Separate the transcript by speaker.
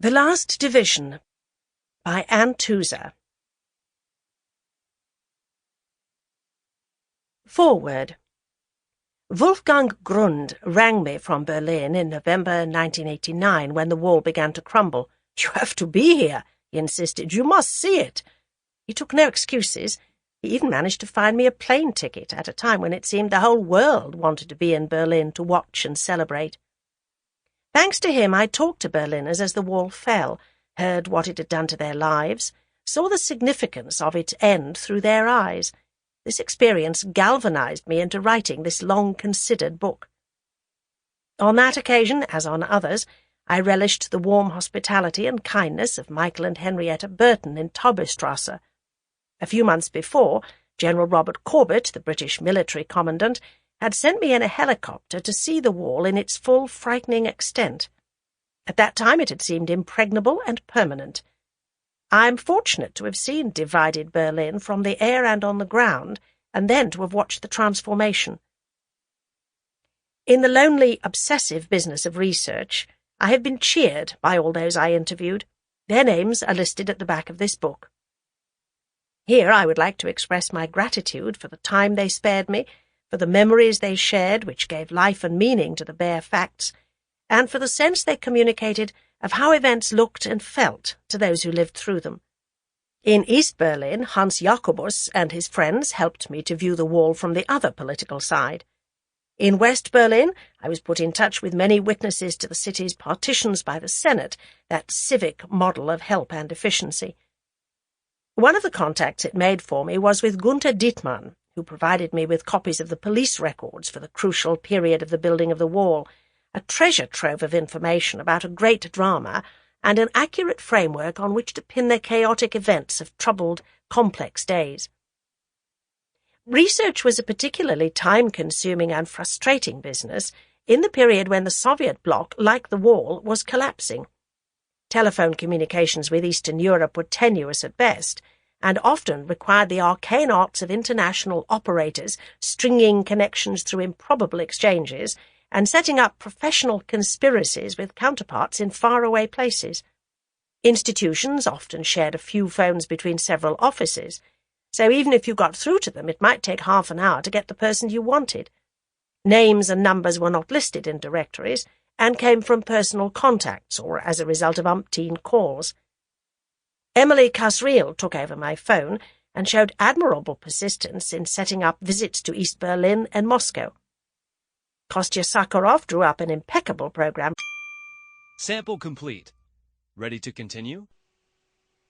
Speaker 1: The Last Division by Tusa. Foreword. Wolfgang Grund rang me from Berlin in November 1989 when the wall began to crumble. "You have to be here," he insisted. "You must see it." He took no excuses. He even managed to find me a plane ticket at a time when it seemed the whole world wanted to be in Berlin to watch and celebrate. Thanks to him, I talked to Berliners as the wall fell, heard what it had done to their lives, saw the significance of its end through their eyes. This experience galvanized me into writing this long-considered book. On that occasion, as on others, I relished the warm hospitality and kindness of Michael and Henrietta Burton in Tauberstrasse. A few months before, General Robert Corbett, the British military commandant, had sent me in a helicopter to see the wall in its full frightening extent. At that time it had seemed impregnable and permanent. I am fortunate to have seen divided Berlin from the air and on the ground, and then to have watched the transformation. In the lonely, obsessive business of research, I have been cheered by all those I interviewed. Their names are listed at the back of this book. Here I would like to express my gratitude for the time they spared me, for the memories they shared which gave life and meaning to the bare facts, and for the sense they communicated of how events looked and felt to those who lived through them. In East Berlin, Hans Jacobus and his friends helped me to view the wall from the other political side. In West Berlin, I was put in touch with many witnesses to the city's partitions by the Senate, that civic model of help and efficiency. One of the contacts it made for me was with Gunther Dittmann, who provided me with copies of the police records for the crucial period of the building of the wall, a treasure trove of information about a great drama and an accurate framework on which to pin the chaotic events of troubled, complex days. Research was a particularly time-consuming and frustrating business in the period when the Soviet bloc, like the wall, was collapsing. Telephone communications with Eastern Europe were tenuous at best, and often required the arcane arts of international operators stringing connections through improbable exchanges and setting up professional conspiracies with counterparts in faraway places. Institutions often shared a few phones between several offices, so even if you got through to them, it might take half an hour to get the person you wanted. Names and numbers were not listed in directories and came from personal contacts or as a result of umpteen calls. Emily Kasriel took over my phone and showed admirable persistence in setting up visits to East Berlin and Moscow. Kostya Sakharov drew up an impeccable program.
Speaker 2: Sample complete. Ready to continue?